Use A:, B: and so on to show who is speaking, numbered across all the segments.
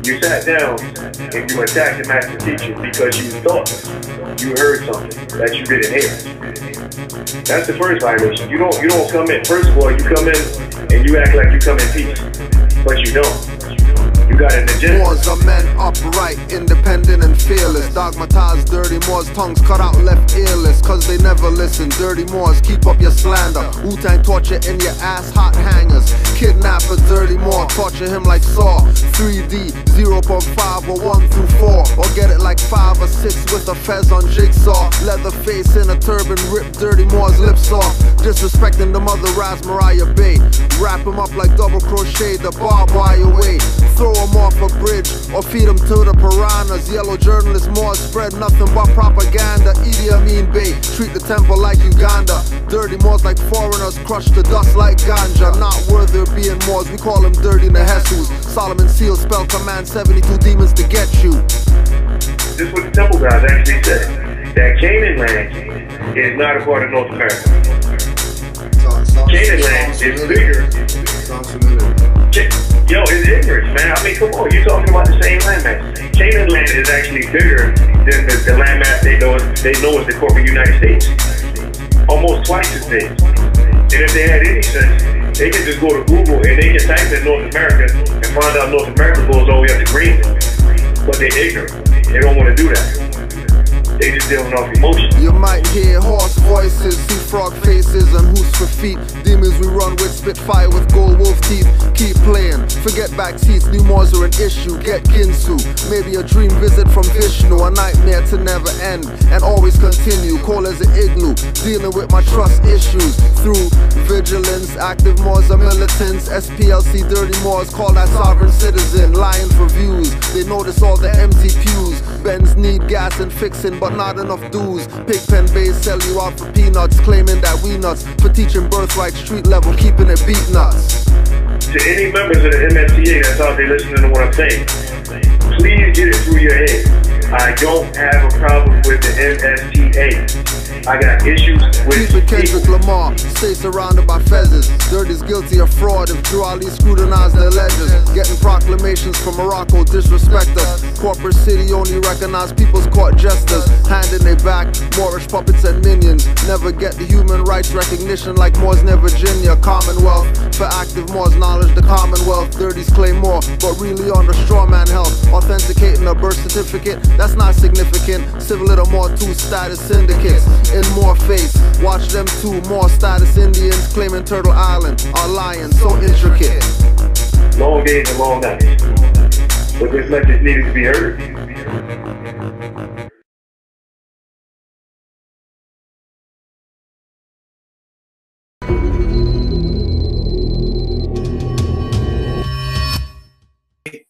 A: You sat down and you attacked the master teacher because you thought you heard something that you didn't hear. That's the first violation. You don't come in. First of all, you come in and you act like you come in peace, but you don't. You got an agenda.
B: Moors are men upright, independent and fearless. Dogmatized, dirty Moors, tongues cut out, left earless. Cause they never listen. Dirty Moors, keep up your slander. Wu-Tang torture in your ass, hot hangers. Kidnapper, dirty Moor, torture him like Saw. 3D, 0.5 or 1 through 4. Or get it like 5 or 6 with a fez on jigsaw. Leather face in a turban, rip dirty Moor's lips off. Disrespecting the mother Ras Mariah Bay. Wrap him up like double crochet, the barbed wire way. Throw him off a bridge or feed him to the piranhas. Yellow journalists Moors spread nothing but propaganda. Idi Amin Bey, treat the temple like Uganda. Dirty Moors like foreigners, crush the dust like ganja. Not worthy of being Moors, we call them dirty Nehesus. Solomon Seal spell command 72 demons to get you.
A: This is what the temple guys actually said. That Canaanland is not a part of North America. Canaanland is bigger. Yo, it's ignorance, man. I mean, come on, you're talking about the same landmass. Canaanland is actually bigger than the landmass they know is the corporate United States. Almost twice as big. And if they had any sense, they can just go to Google and they can type in North America and find out North America goes all the way up to Greenland. But they're ignorant. They don't want to do that. They just dealing off emotion.
B: You might hear horse voices, see frog faces, and hoots for feet. Demons we run with, spit fire with gold wolf teeth. Keep playing, forget back seats. New Moors are an issue, get Ginsu. Maybe a dream visit from Vishnu, a nightmare to never end and always continue. Cold as an igloo, dealing with my trust issues through vigilance. Active Moors are militants. SPLC dirty Moors call that sovereign citizen. Lying for views, they notice all the empty pews. Benz need gas and fixing, but not enough dues. Pigpen Bays sell you out for peanuts, claiming that we nuts for teaching birthright street level, keeping it beat nuts.
A: To any members of the MSTA that's out there listening to what I'm saying, please get it through your head. I don't have a problem with the MSTA. I got issues with
B: Keep it Kendrick Lamar, stay surrounded by feathers. Dirty's guilty of fraud if Drew Ali scrutinized their ledgers. Getting proclamations from Morocco, disrespect us. Corporate city only recognize people's court jesters. Hand in their back, Moorish puppets and minions. Never get the human rights recognition like Moors near Virginia. Commonwealth, for active Moors knowledge the Commonwealth. Dirties claim more, but really on the straw man health. Authenticating a birth certificate, that's not significant. Civil little more two status syndicates. In more face, watch them two more status Indians claiming Turtle Island are lying, so intricate.
A: Long days and long nights, but this message needed to be heard.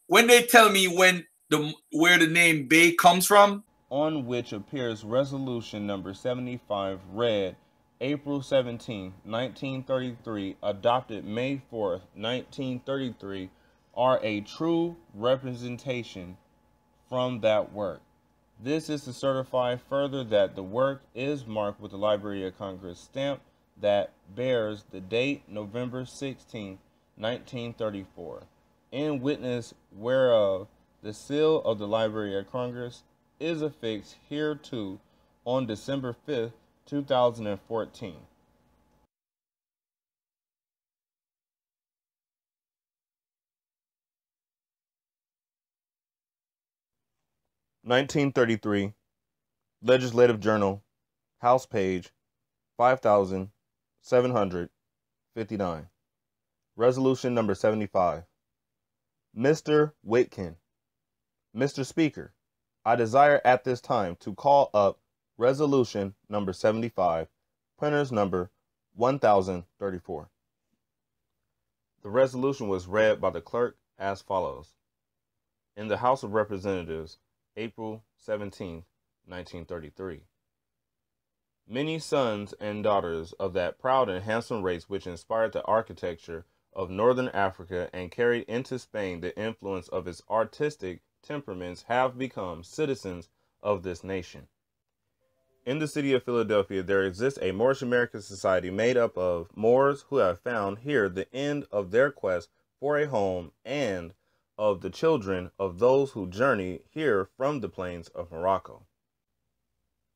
C: When they tell me where the name Bay comes from,
D: on which appears resolution number 75, read April 17, 1933, adopted May 4, 1933, are a true representation from that work. This is to certify further that the work is marked with the Library of Congress stamp that bears the date November 16, 1934, in witness whereof the seal of the Library of Congress is affixed hereto on December 5th, 2014. (1933) Legislative Journal, House page 5759. Resolution number 75. Mr. Whitkin. Mr. Speaker, I desire at this time to call up Resolution number 75, printers number 1034. The resolution was read by the clerk as follows. In the House of Representatives, April 17, 1933. Many sons and daughters of that proud and handsome race which inspired the architecture of Northern Africa and carried into Spain the influence of its artistic temperaments have become citizens of this nation. In the city of Philadelphia, there exists a Moorish American society made up of Moors who have found here the end of their quest for a home and of the children of those who journey here from the plains of Morocco.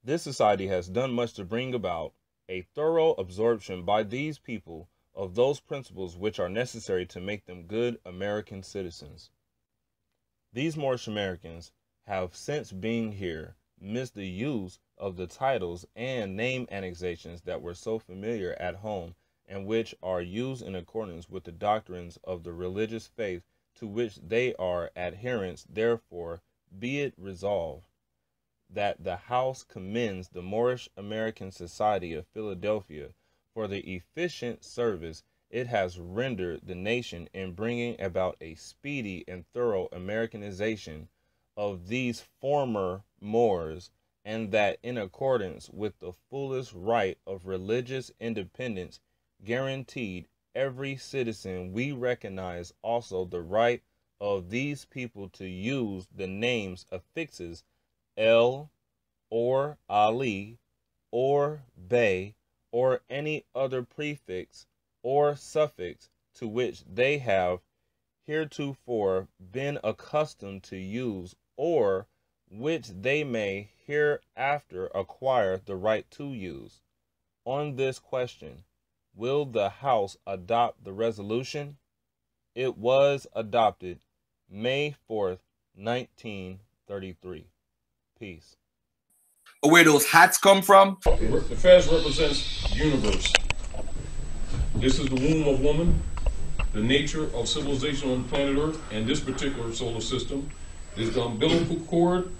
D: This society has done much to bring about a thorough absorption by these people of those principles which are necessary to make them good American citizens. These Moorish Americans have since being here missed the use of the titles and name annexations that were so familiar at home and which are used in accordance with the doctrines of the religious faith to which they are adherents. Therefore, be it resolved that the House commends the Moorish American Society of Philadelphia for the efficient service it has rendered the nation in bringing about a speedy and thorough Americanization of these former Moors, and that in accordance with the fullest right of religious independence guaranteed every citizen, we recognize also the right of these people to use the names affixes El or Ali or Bey or any other prefix or suffix to which they have heretofore been accustomed to use, or which they may hereafter acquire the right to use. On this question, will the House adopt the resolution? It was adopted May 4th, 1933. Peace.
C: Where those hats come from?
E: The fez represents universe. This is the womb of woman, the nature of civilization on planet Earth and this particular solar system. There's the umbilical cord,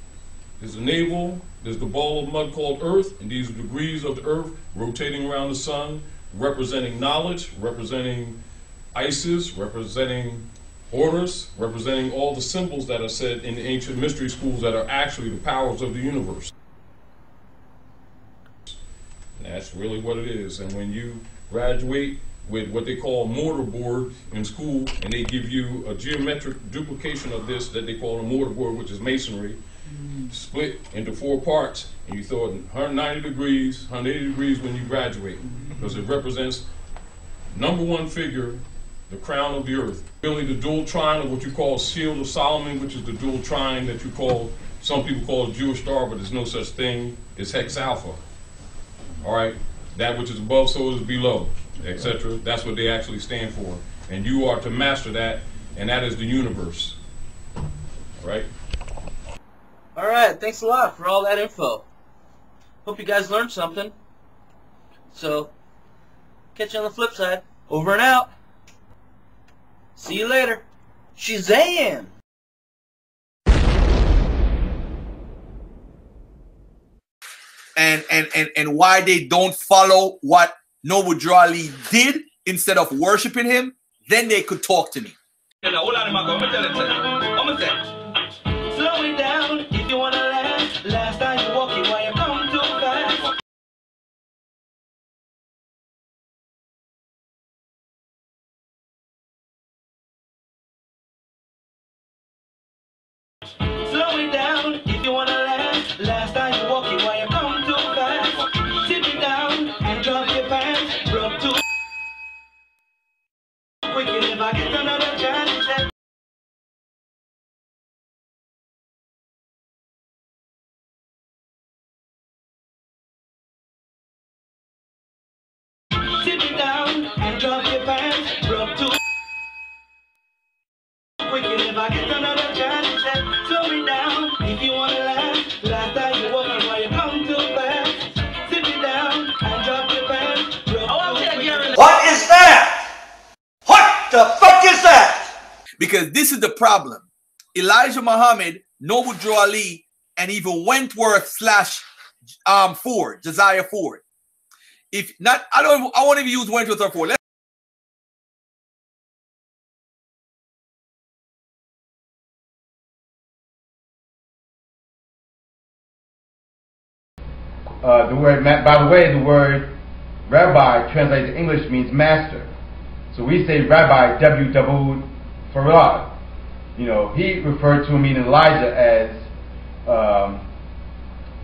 E: there's the navel, there's the ball of mud called Earth, and these are degrees of the Earth rotating around the sun, representing knowledge, representing Isis, representing Horus, representing all the symbols that are said in the ancient mystery schools that are actually the powers of the universe. And that's really what it is. And when you graduate with what they call a mortar board in school, and they give you a geometric duplication of this that they call a mortar board, which is masonry, split into 4 parts, and you throw it 190 degrees, 180 degrees when you graduate, because it represents #1 figure, the crown of the earth. Really the dual trine of what you call shield of Solomon, which is the dual trine that you call, some people call it Jewish star, but there's no such thing. It's hex alpha. All right, that which is above, so is below, etc. That's what they actually stand for. And you are to master that, and that is the universe. All right?
F: All right, thanks a lot for all that info. Hope you guys learned something. So, catch you on the flip side. Over and out. See you later. Shazam!
C: And why they don't follow what Noble Drew Ali did instead of worshiping him, then they could talk to me.
F: Slow it down if you wanna last. Last time you walking while you come too fast. Slow it down if you wanna last. Last time you walking while you come too fast. Sit it down and drop your pants. Broke too quick, and if I get another chance. Sit it down and drop your pants. Broke too quick, and if I get another chance, slow it down if you wanna last. Last time you walking while you come too fast. Sit it down and drop your pants.
G: What is that? What the fuck is that?
C: Because this is the problem. Elijah Muhammad, Noble Drew Ali, and even Wentworth / Ford, Josiah Ford. If not, I won't even use Wentworth or Ford.
H: The word, by the way, the word rabbi translated to English means master. So we say Rabbi W. Farad. You know, he referred to me and Elijah as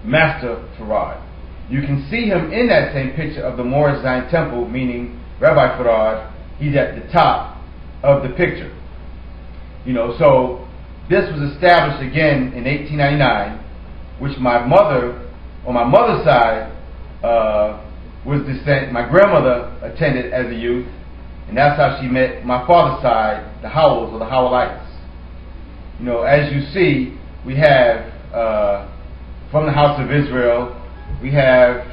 H: Master Farad. You can see him in that same picture of the Moorish Zion temple, meaning Rabbi Farad, he's at the top of the picture. You know, so this was established again in 1899, which my mother, on my mother's side, was descent. My grandmother attended as a youth, and that's how she met my father's side, the Howells or the Howellites. You know, as you see, we have from the house of Israel, we have,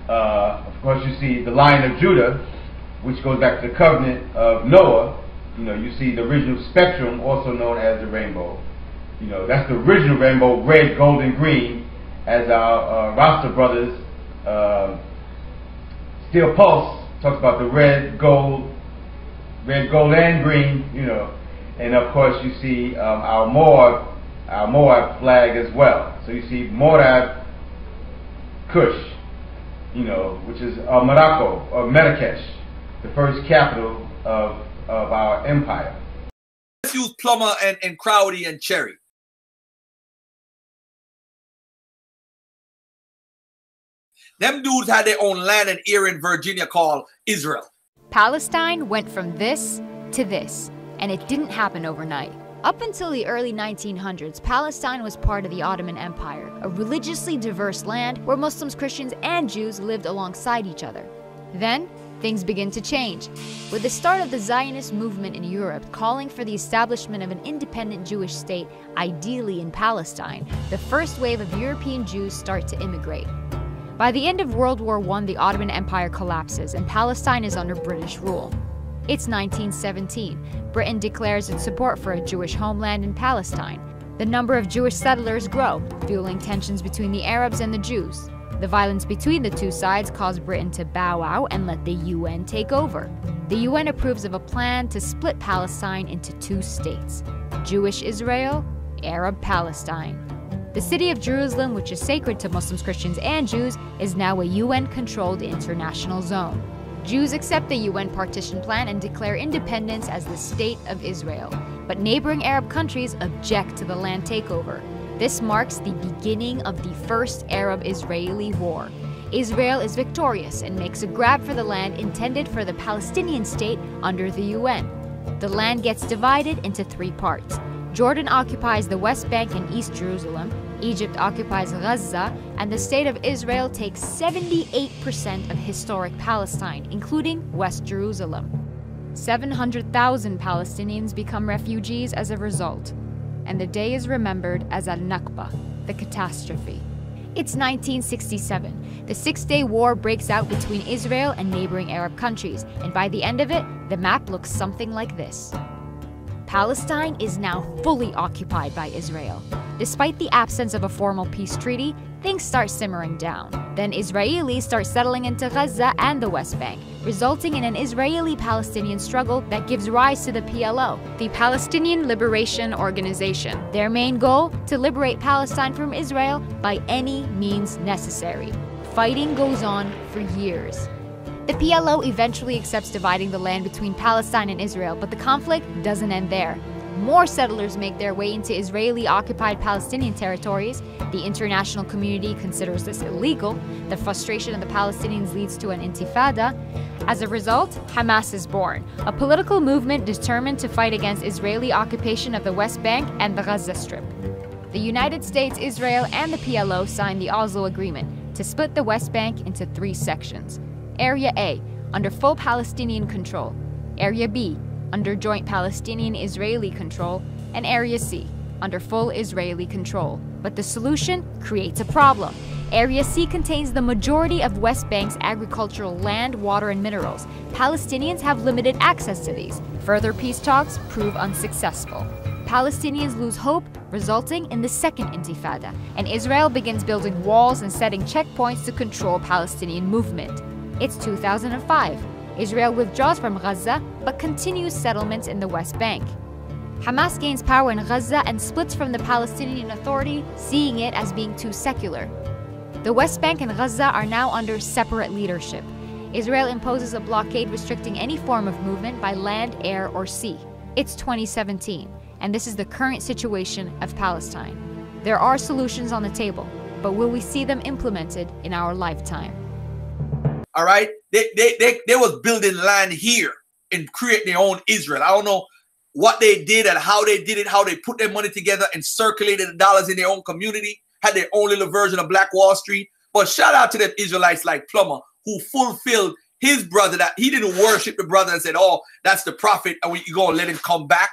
H: of course, you see the Lion of Judah, which goes back to the covenant of Noah. You know, you see the original spectrum, also known as the rainbow. You know, that's the original rainbow, red, gold, and green, as our Rasta brothers, Steel Pulse talks about the red, gold, and green. You know, and of course you see our Moab flag as well. So you see Moab, Kush, you know, which is Morocco or Marrakesh, the first capital of our empire.
C: Let's use Plummer and Crowdy and Cherry. Them dudes had their own land and area in Virginia called Israel.
I: Palestine went from this to this, and it didn't happen overnight. Up until the early 1900s, Palestine was part of the Ottoman Empire, a religiously diverse land where Muslims, Christians, and Jews lived alongside each other. Then, things begin to change, with the start of the Zionist movement in Europe calling for the establishment of an independent Jewish state, ideally in Palestine. The first wave of European Jews start to immigrate. By the end of World War I, the Ottoman Empire collapses and Palestine is under British rule. It's 1917. Britain declares its support for a Jewish homeland in Palestine. The number of Jewish settlers grow, fueling tensions between the Arabs and the Jews. The violence between the two sides caused Britain to bow out and let the UN take over. The UN approves of a plan to split Palestine into two states: Jewish Israel, Arab Palestine. The city of Jerusalem, which is sacred to Muslims, Christians, and Jews, is now a UN-controlled international zone. Jews accept the UN partition plan and declare independence as the State of Israel, but neighboring Arab countries object to the land takeover. This marks the beginning of the First Arab-Israeli War. Israel is victorious and makes a grab for the land intended for the Palestinian state under the UN. The land gets divided into three parts. Jordan occupies the West Bank and East Jerusalem, Egypt occupies Gaza, and the State of Israel takes 78% of historic Palestine, including West Jerusalem. 700,000 Palestinians become refugees as a result, and the day is remembered as Al-Nakba, the catastrophe. It's 1967. The Six-Day War breaks out between Israel and neighboring Arab countries, and by the end of it, the map looks something like this. Palestine is now fully occupied by Israel. Despite the absence of a formal peace treaty, things start simmering down. Then Israelis start settling into Gaza and the West Bank, resulting in an Israeli-Palestinian struggle that gives rise to the PLO, the Palestinian Liberation Organization. Their main goal? To liberate Palestine from Israel by any means necessary. Fighting goes on for years. The PLO eventually accepts dividing the land between Palestine and Israel, but the conflict doesn't end there. More settlers make their way into Israeli-occupied Palestinian territories. The international community considers this illegal. The frustration of the Palestinians leads to an intifada. As a result, Hamas is born, a political movement determined to fight against Israeli occupation of the West Bank and the Gaza Strip. The United States, Israel, and the PLO signed the Oslo Agreement to split the West Bank into three sections. Area A, under full Palestinian control. Area B, under joint Palestinian-Israeli control. And Area C, under full Israeli control. But the solution creates a problem. Area C contains the majority of West Bank's agricultural land, water, and minerals. Palestinians have limited access to these. Further peace talks prove unsuccessful. Palestinians lose hope, resulting in the Second Intifada, and Israel begins building walls and setting checkpoints to control Palestinian movement. It's 2005. Israel withdraws from Gaza, but continues settlements in the West Bank. Hamas gains power in Gaza and splits from the Palestinian Authority, seeing it as being too secular. The West Bank and Gaza are now under separate leadership. Israel imposes a blockade restricting any form of movement by land, air, or sea. It's 2017, and this is the current situation of Palestine. There are solutions on the table. but will we see them implemented in our lifetime?
C: All right, they was building land here and creating their own Israel. I don't know what they did and how they did it, how they put their money together and circulated the dollars in their own community, had their own little version of Black Wall Street. But shout out to them Israelites like Plummer, who fulfilled his brother, that he didn't worship the brother and said, oh, that's the prophet, and we go and let him come back.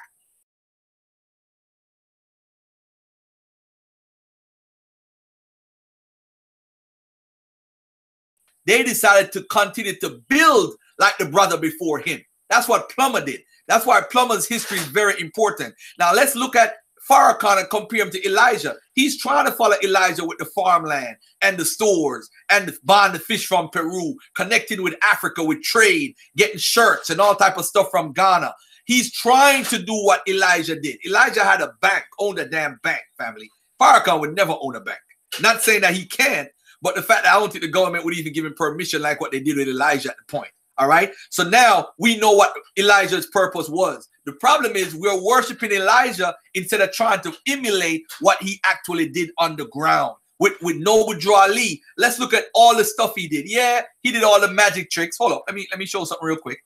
C: They decided to continue to build like the brother before him. That's what Plummer did. That's why Plummer's history is very important. Now let's look at Farrakhan and compare him to Elijah. He's trying to follow Elijah with the farmland and the stores and buying the fish from Peru, connecting with Africa with trade, getting shirts and all type of stuff from Ghana. He's trying to do what Elijah did. Elijah had a bank, owned a damn bank, family. Farrakhan would never own a bank. Not saying that he can't, but the fact that I don't think the government would even give him permission like what they did with Elijah at the point. All right. So now we know what Elijah's purpose was. The problem is we're worshiping Elijah instead of trying to emulate what he actually did on the ground. With Noble Drew Ali, let's look at all the stuff he did. Yeah, he did all the magic tricks. Hold on, let me show something real quick.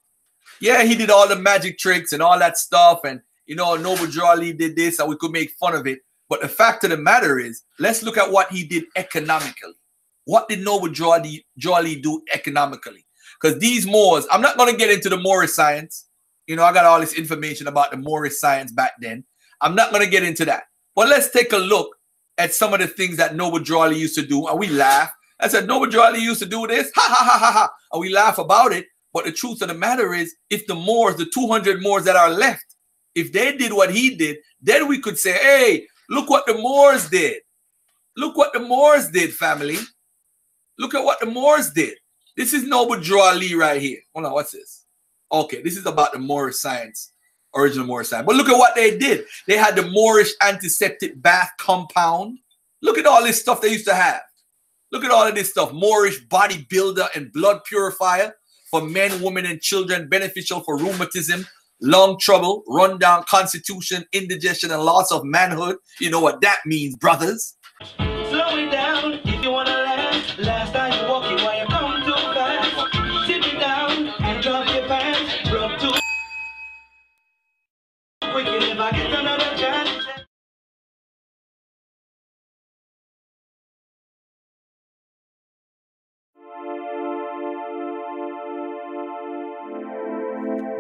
C: Yeah, he did all the magic tricks and all that stuff. And, you know, Noble Drew Ali did this and we could make fun of it. But the fact of the matter is, let's look at what he did economically. What did Noble Drew Ali do economically? Because these Moors, I'm not going to get into the Moorish science. You know, I got all this information about the Moorish science back then. I'm not going to get into that. But let's take a look at some of the things that Noble Drew Ali used to do. And we laugh. I said, Noble Drew Ali used to do this. Ha, ha, ha, ha, ha. And we laugh about it. But the truth of the matter is, if the Moors, the 200 Moors that are left, if they did what he did, then we could say, hey, look what the Moors did. Look what the Moors did, family. Look at what the Moors did. This is Noble Drew Ali right here. Hold on, what's this? Okay, this is about the Moorish science, original Moorish science. But look at what they did. They had the Moorish antiseptic bath compound. Look at all this stuff they used to have. Look at all of this stuff. Moorish bodybuilder and blood purifier for men, women, and children, beneficial for rheumatism, lung trouble, rundown constitution, indigestion, and loss of manhood. You know what that means, brothers.
J: Slow it down if you want to laugh. Last time you walk it while you come too fast. Sit it down and drop your pants. Rub too quick and if I get another chance.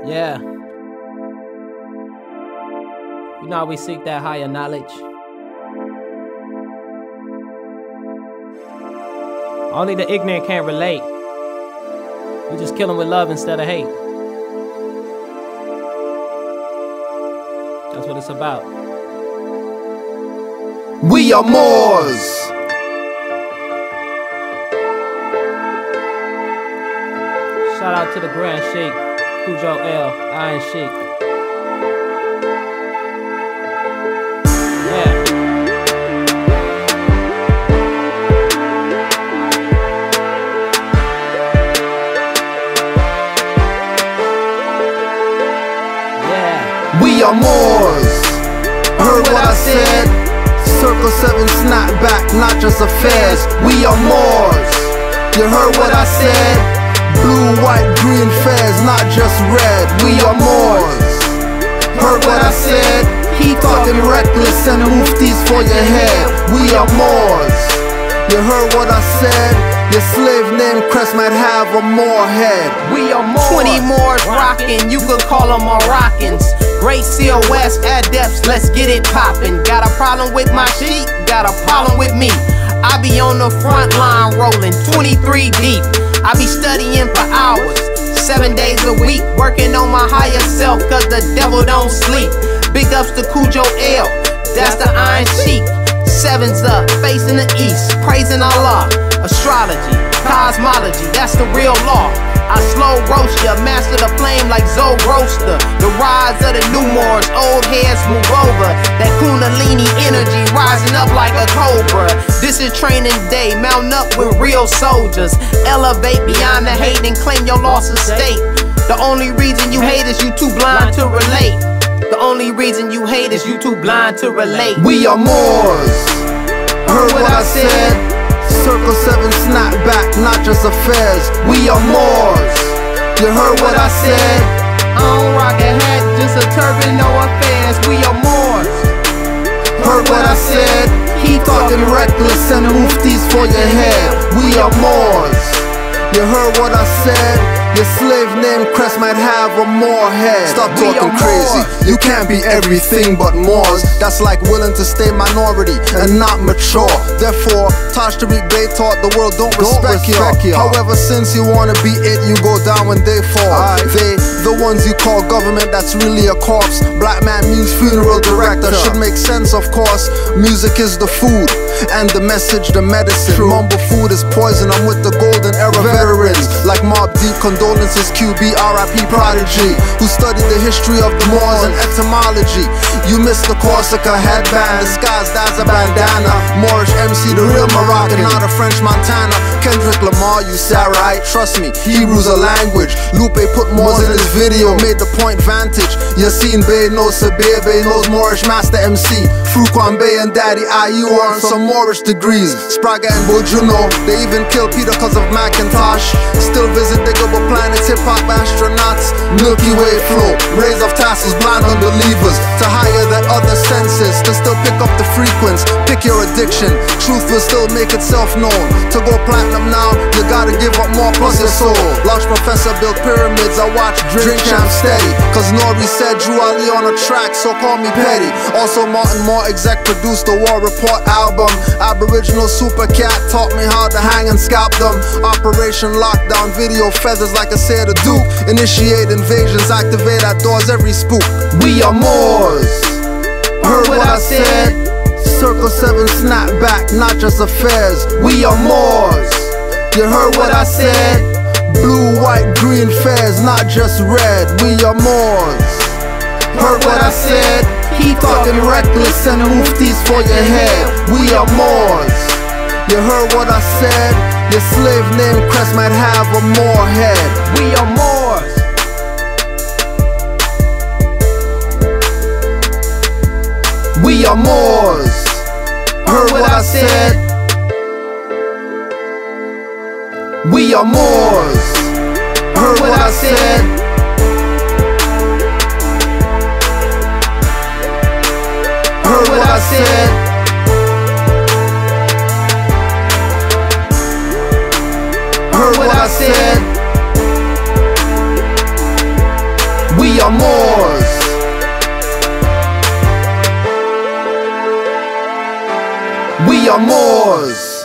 K: Yeah. You know how we seek that higher knowledge. Only the ignorant can't relate. We just kill them with love instead of hate. That's what it's about.
B: We are Moors.
K: Shout out to the Grand Sheikh, Cujo L, Iron Sheikh.
B: We are Moors. Heard what I said? Circle 7 snapback, not just affairs. We are Moors. You heard what I said? Blue, white, green fairs, not just red. We are Moors. Heard what I said? Keep talking reckless and muftis for your head. We are Moors. You heard what I said? Your slave name crest might have a Moor head. We are Moors.
L: 20 Moors rockin', you could call them Moroccans. Great COS adepts, let's get it poppin'. Got a problem with my sheep, got a problem with me. I be on the front line rollin', 23 deep. I be studying for hours, 7 days a week, working on my higher self, cause the devil don't sleep. Big ups to Cujo L, that's the Iron Sheik. 7's up, facing the east, praising Allah. Astrology, cosmology, that's the real law. I slow roast ya, master the flame like Zoe Roaster. The rise of the new Moors, old heads move over. That Kundalini energy rising up like a cobra. This is training day, mount up with real soldiers. Elevate beyond the hate and claim your lost estate. The only reason you hate is you too blind to relate. The only reason you hate is you too blind to relate.
B: We are Moors. Heard what I said? Circle 7 snap back, not just affairs. We are Moors. You heard what I said?
L: I don't rock a hat, just a turban, no affairs. We are Moors.
B: Heard what I said? Keep talking reckless and muftis for your head. We are Moors. You heard what I said? Your slave name crest might have a Moor head. Stop talking crazy. You can't be everything but Moors. That's like willing to stay minority and not mature. Therefore, Taj Tariq Bey taught the world don't respect you. However, since you wanna be it, you go down when they fall. They, the ones you call government, that's really a corpse. Black man means funeral director. Should make sense, of course. Music is the food and the message, the medicine. Mumble food is poison. I'm with the golden era veterans like Mobb Deep, condolences, QB, RIP Prodigy, who studied the history of the Moors and etymology. You missed the Corsica headband disguised as a bandana. Moorish MC, the real Moroccan, not a French Montana. Kendrick Lamar, you say right? Trust me, Hebrew's a language. Lupe put Moors in his video, made the point vantage. Yassine Bey knows Sabir Bey knows Moorish Master MC. Fruquan Bey and Daddy IU are on some Moorish degrees. Spraga and Bojuno, they even killed Peter cause of Macintosh. Still visit Digable planets, hip-hop astronauts. Milky Way flow, rays of tassels, blind unbelievers. To higher than other senses, to still pick up the frequency. Pick your addiction, truth will still make itself known. To go platinum now, you gotta give up more plus your soul. Large Professor built pyramids, I watch Drink Champ steady. Cause Nori said Drew Ali on a track, so call me petty. Also Martin Moore exec produced the War Report album. Aboriginal Super Cat taught me how to hang and scalp them. Operation Lockdown video feathers like I said a Duke. Initiate invasions, activate at doors every spook. We are Moors. Heard what I said? Circle 7 snap back, not just affairs. We are Moors. You heard what I said? Blue, white, green fairs, not just red. We are Moors. Heard what I said? Keep talking reckless and muftis for your head. We are Moors. You heard what I said? Your slave name crest might have a Moor head.
L: We are Moors.
B: We are Moors. Heard what I said? We are Moors. Heard what I said? Heard what I said? Heard what I said? We are Moors. We are Moors.